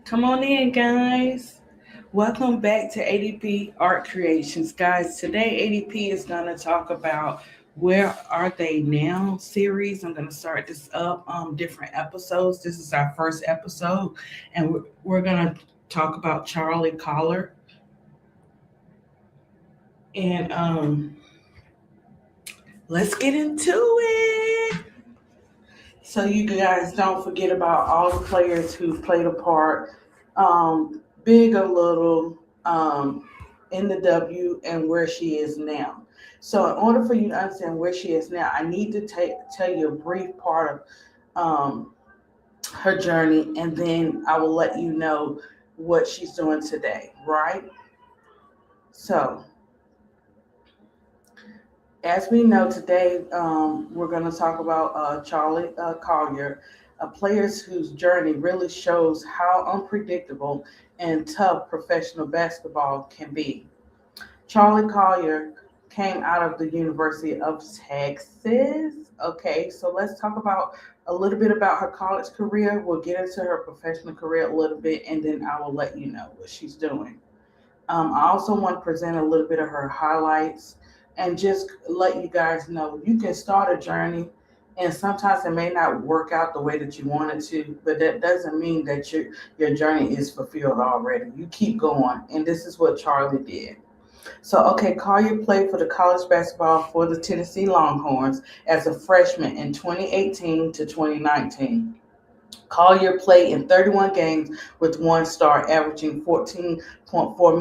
Come on in, guys. Welcome back to ADP Art Creations. Guys, today ADP is going to talk about Where Are They Now series. I'm going to start this up different episodes. This is our first episode, and we're going to talk about Charlie Collier. And let's get into it. So you guys don't forget about all the players who played a part, big or little, in the W and where she is now. So in order for you to understand where she is now, I need to tell you a brief part of her journey, and then I will let you know what she's doing today, right? So as we know today, we're going to talk about Charlie Collier, a player whose journey really shows how unpredictable and tough professional basketball can be. Charlie Collier came out of the University of Texas. Okay, so let's talk about a little bit about her college career. We'll get into her professional career a little bit, and then I will let you know what she's doing. I also want to present a little bit of her highlights and just let you guys know you can start a journey, and sometimes it may not work out the way that you want it to, but that doesn't mean that your journey is fulfilled already. You keep going, and this is what Charlie did. So, okay, Collier played for the college basketball for the Tennessee Longhorns as a freshman in 2018 to 2019. Collier played in 31 games with one star, averaging 14.4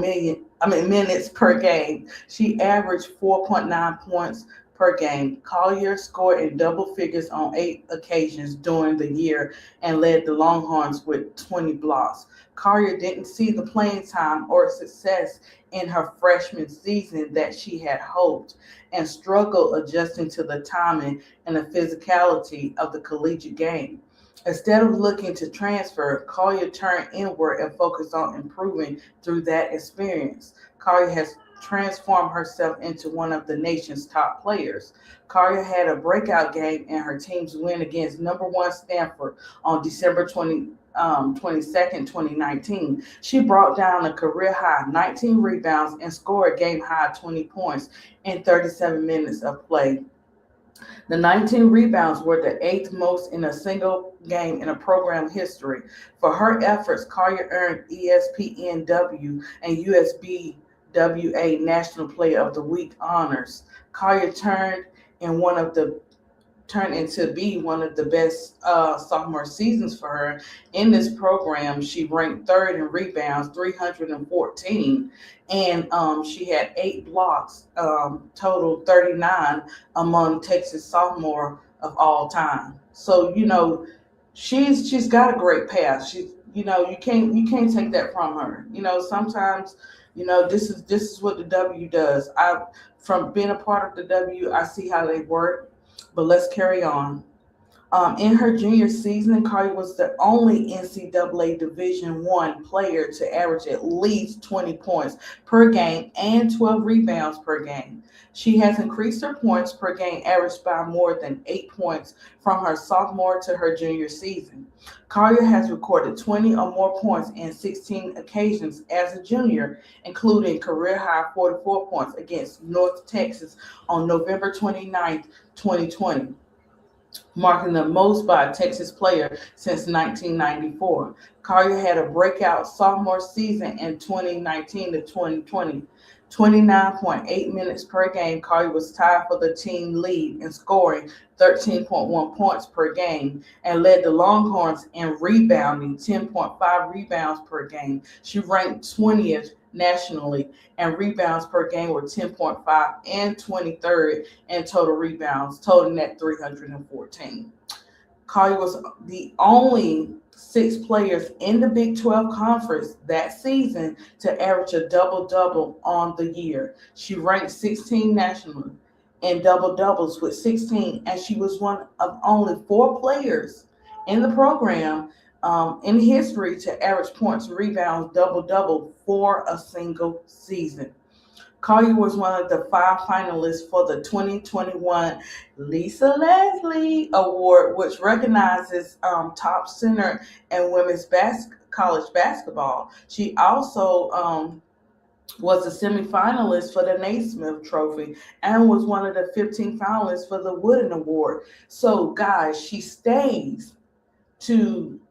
minutes per game. She averaged 4.9 points per game. Collier scored in double figures on 8 occasions during the year and led the Longhorns with 20 blocks. Collier didn't see the playing time or success in her freshman season that she had hoped and struggled adjusting to the timing and the physicality of the collegiate game. Instead of looking to transfer, Collier turned inward and focused on improving through that experience. Collier has transformed herself into one of the nation's top players. Collier had a breakout game in her team's win against number one Stanford on December 22nd, 2019. She brought down a career high 19 rebounds and scored a game high 20 points in 37 minutes of play. The 19 rebounds were the eighth most in a single game in a program history. For her efforts, Collier earned ESPNW and USBWA National Player of the Week honors. Collier in one of the turned into be one of the best sophomore seasons for her. In this program, she ranked third in rebounds, 314, and she had 8 blocks, total 39 among Texas sophomore of all time. So she's got a great past. She's you can't take that from her. Sometimes this is what the W does. I From being a part of the W, I see how they work, but let's carry on. In her junior season, Carly was the only NCAA Division One player to average at least 20 points per game and 12 rebounds per game. She has increased her points per game average by more than 8 points from her sophomore to her junior season. Collier has recorded 20 or more points in 16 occasions as a junior, including career high 44 points against North Texas on November 29th, 2020, marking the most by a Texas player since 1994. Collier had a breakout sophomore season in 2019 to 2020. 29.8 minutes per game, Collier was tied for the team lead in scoring 13.1 points per game and led the Longhorns in rebounding 10.5 rebounds per game. She ranked 20th nationally, and rebounds per game were 10.5 and 23rd in total rebounds, totaling at 314. Collier was the only 6 players in the Big 12 conference that season to average a double-double on the year. She ranked 16 nationally in double-doubles with 16, and she was one of only 4 players in the program in history to average points, rebounds, double-double for a single season. Collier was one of the 5 finalists for the 2021 Lisa Leslie Award, which recognizes top center in women's college basketball. She also was a semifinalist for the Naismith Trophy and was one of the 15 finalists for the Wooden Award. So, guys, she stays to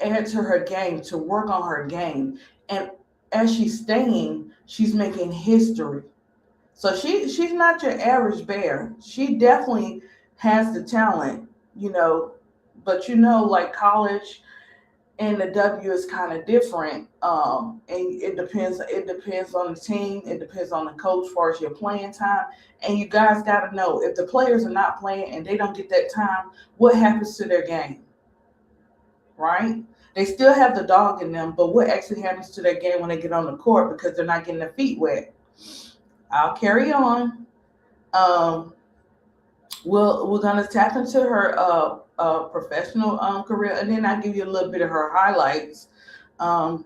add to her game, to work on her game. And as she's staying, she's making history. So she's not your average bear. She definitely has the talent, you know, but like college and the W is kind of different. And it depends on the team, it depends on the coach as far as your playing time. And you guys gotta know, if the players are not playing and they don't get that time, what happens to their game? Right? They still have the dog in them, but what actually happens to their game when they get on the court because they're not getting their feet wet? I'll carry on. Um, we're gonna tap into her professional career, and then I'll give you a little bit of her highlights. Um,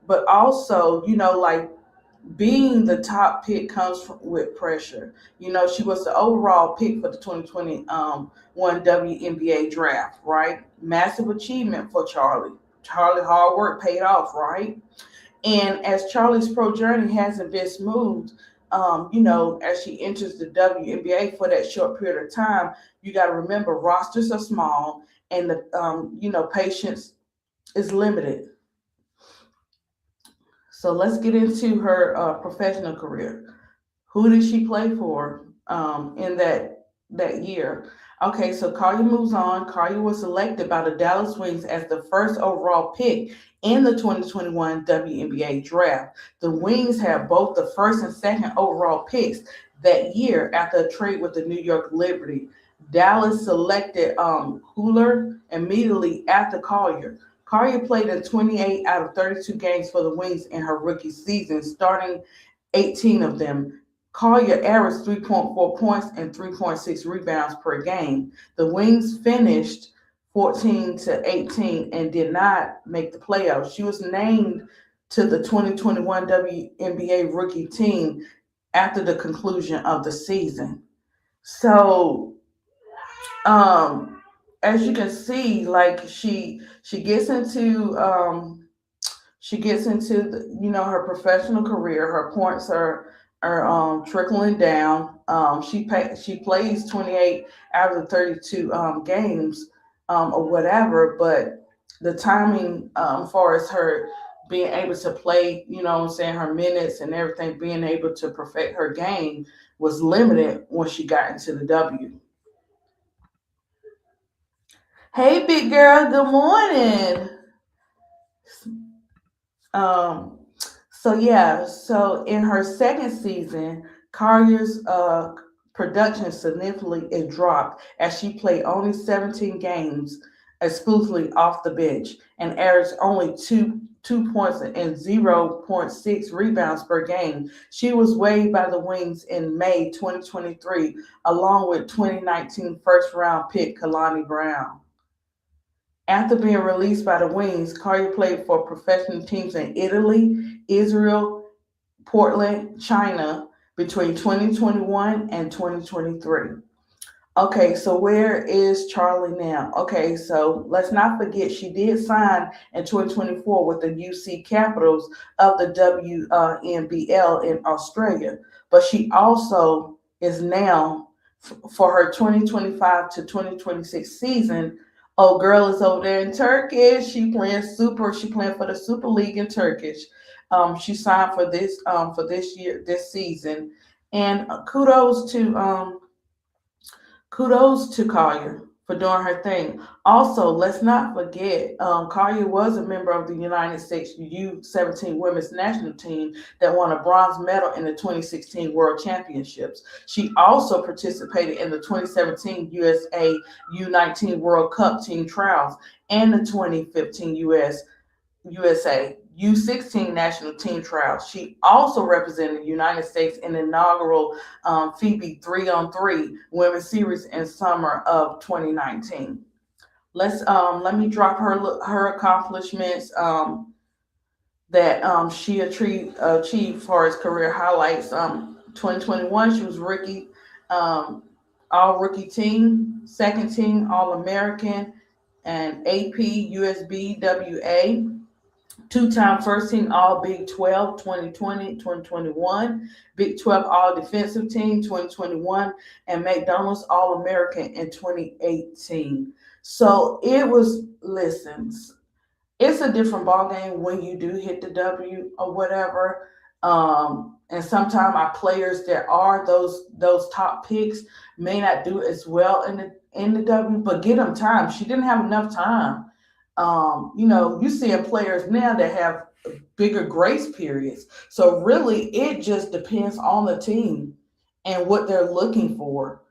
but also, like being the top pick comes with pressure. She was the overall pick for the 2020 one WNBA draft, right? Massive achievement for Charli. Charli hard work paid off, right? And as Charli's pro journey hasn't been smooth, as she enters the WNBA for that short period of time, you got to remember rosters are small and the patience is limited. So let's get into her professional career. Who did she play for in that year? Okay, so Collier moves on. Collier was selected by the Dallas Wings as the first overall pick in the 2021 WNBA draft. The Wings had both the first and second overall picks that year after a trade with the New York Liberty. Dallas selected Collier immediately after Collier. Collier played in 28 out of 32 games for the Wings in her rookie season, starting 18 of them. Collier averaged 3.4 points and 3.6 rebounds per game. The Wings finished 14-18 and did not make the playoffs. She was named to the 2021 WNBA rookie team after the conclusion of the season. So, as you can see, like she gets into her professional career. Her points are trickling down. She plays 28 out of the 32 games or whatever, but the timing as far as her being able to play, her minutes and everything, being able to perfect her game was limited when she got into the W. Hey, big girl, good morning. Um, so in her second season, Collier's production significantly it dropped as she played only 17 games exclusively off the bench and averaged only two points and 0.6 rebounds per game. She was waived by the Wings in May 2023, along with 2019 first round pick Kalani Brown. After being released by the Wings, Collier played for professional teams in Italy, Israel, Portland, China between 2021 and 2023. Okay, so where is Charli now? Okay, so let's not forget she did sign in 2024 with the UC Capitals of the WNBL in Australia, but she also is now for her 2025 to 2026 season. Oh, girl is over there in Turkish. She playing for the Super League in Turkish. She signed for this year, this season, and kudos to Collier for doing her thing. Also, let's not forget, Collier was a member of the United States U17 women's national team that won a bronze medal in the 2016 World Championships. She also participated in the 2017 USA U19 World Cup team trials and the 2015 USA U16 national team trials. She also represented the United States in the inaugural FIBA 3-on-3 women's series in summer of 2019. Let me drop her accomplishments. that she achieved for his career highlights. 2021, she was rookie, um, all rookie team, second team All American, and AP USBWA. Two-time first team All Big 12 2020 2021, Big 12 All Defensive Team 2021, and McDonald's All American in 2018. So it was, listen, it's a different ball game when you do hit the W or whatever. And sometimes our players that are those top picks may not do as well in the W, but get them time. She didn't have enough time. You see players now that have bigger grace periods. So really, it just depends on the team and what they're looking for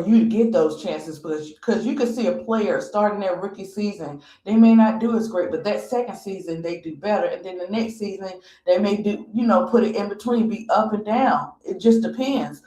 you to get those chances. Because you can see a player starting their rookie season, they may not do as great, but that second season they do better, and then the next season they may do, put it in between, be up and down. It just depends.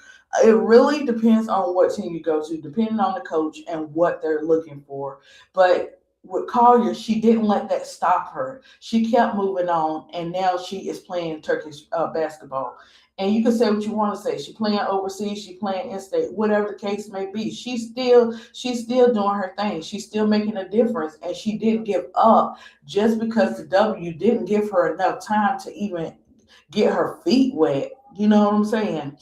It really depends on what team you go to, depending on the coach and what they're looking for. But with Collier, she didn't let that stop her. She kept moving on, and now she is playing Turkish basketball. And you can say what you want to say. She playing overseas, she playing in-state, whatever the case may be. She's still doing her thing. She's still making a difference, and she didn't give up just because the W didn't give her enough time to even get her feet wet. You know what I'm saying?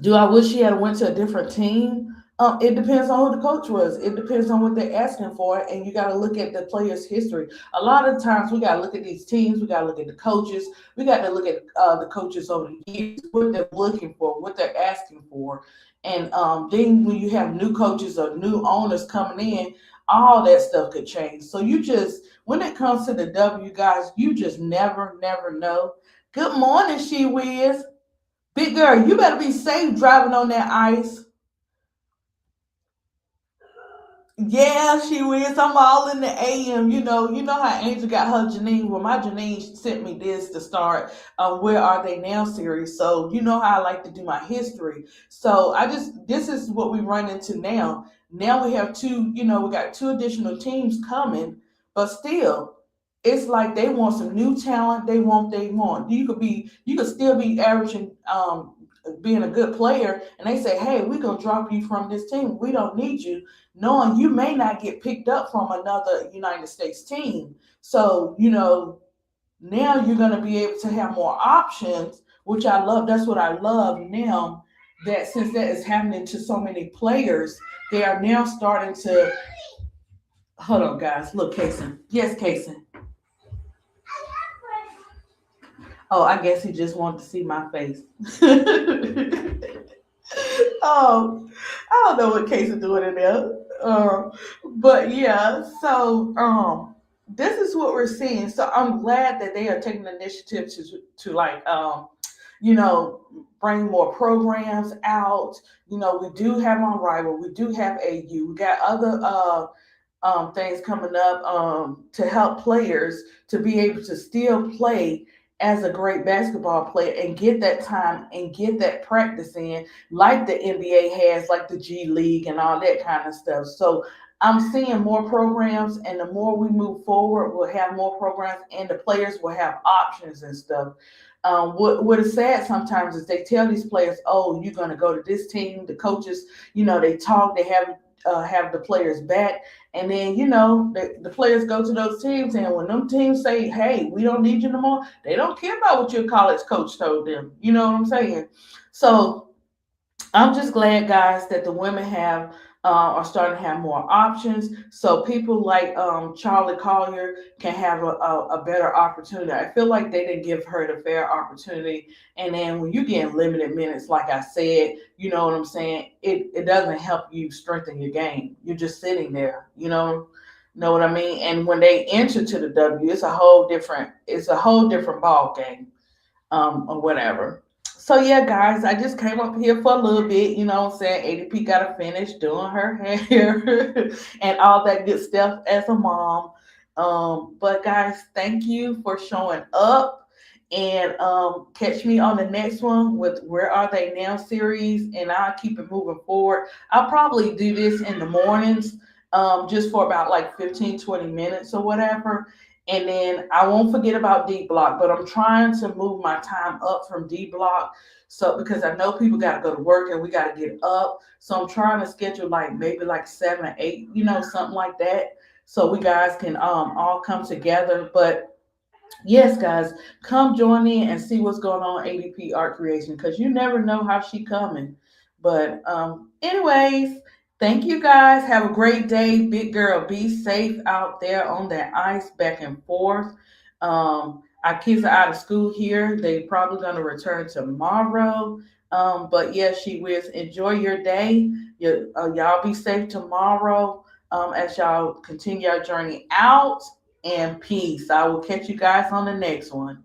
Do I wish she had went to a different team? It depends on who the coach was. It depends on what they're asking for, and you got to look at the player's history. A lot of times, we got to look at these teams. We got to look at the coaches. We got to look at the coaches over the years, what they're looking for, what they're asking for, and then when you have new coaches or new owners coming in, all that stuff could change. So when it comes to the W, guys, you just never know. Good morning, She Wiz. Big girl, you better be safe driving on that ice. Yeah, She Wiz. I'm all in the AM. You know how Angel got her Janine. Well, my Janine sent me this to start Where Are They Now series. So you know how I like to do my history. So this is what we run into now. Now we have we got two additional teams coming, but still, it's like they want some new talent. They want. You could still be averaging, being a good player, and they say, hey, we're gonna drop you from this team. We don't need you, knowing you may not get picked up from another United States team. So, now you're going to be able to have more options, which I love. That's what I love now, that since that is happening to so many players, they are now starting to. Hold on, guys. Look, Kason. Yes, Kason. Oh, I guess he just wanted to see my face. Oh, I don't know what Casey doing in there. But yeah, so this is what we're seeing. So I'm glad that they are taking the initiative to like bring more programs out. We do have on Rival, we do have AU, we got other things coming up to help players to be able to still play as a great basketball player and get that time and get that practice in, like the NBA has, like the G League and all that kind of stuff. So I'm seeing more programs, and the more we move forward, we'll have more programs, and the players will have options and stuff. What is sad sometimes is they tell these players, "Oh, you're going to go to this team." The coaches, they talk, they have the players back, and then the players go to those teams, and when them teams say, "Hey, we don't need you no more," they don't care about what your college coach told them. You know what I'm saying? So I'm just glad, guys, that the women are starting to have more options, so people like Charli Collier can have a better opportunity. I feel like they didn't give her the fair opportunity, and then when you get limited minutes, like I said, you know what I'm saying, it doesn't help you strengthen your game. You're just sitting there, know what I mean? And when they enter to the W, it's a whole different ball game, or whatever. So yeah, guys, I just came up here for a little bit, what I'm saying? ADP got to finish doing her hair and all that good stuff as a mom. But guys, thank you for showing up, and catch me on the next one with Where Are They Now series, and I'll keep it moving forward. I'll probably do this in the mornings, just for about like 15-20 minutes or whatever. And then I won't forget about D block, but I'm trying to move my time up from D block. So because I know people got to go to work and we got to get up. So I'm trying to schedule like maybe like 7 or 8, something like that. So we guys can all come together. But yes, guys, come join in and see what's going on ADP Art Creation because you never know how she coming. But anyways, thank you guys. Have a great day, big girl. Be safe out there on that ice, back and forth. Our kids are out of school here. They probably gonna return tomorrow. But yeah, she whiz. Enjoy your day. Y'all be safe tomorrow. As y'all continue your journey out and peace. I will catch you guys on the next one.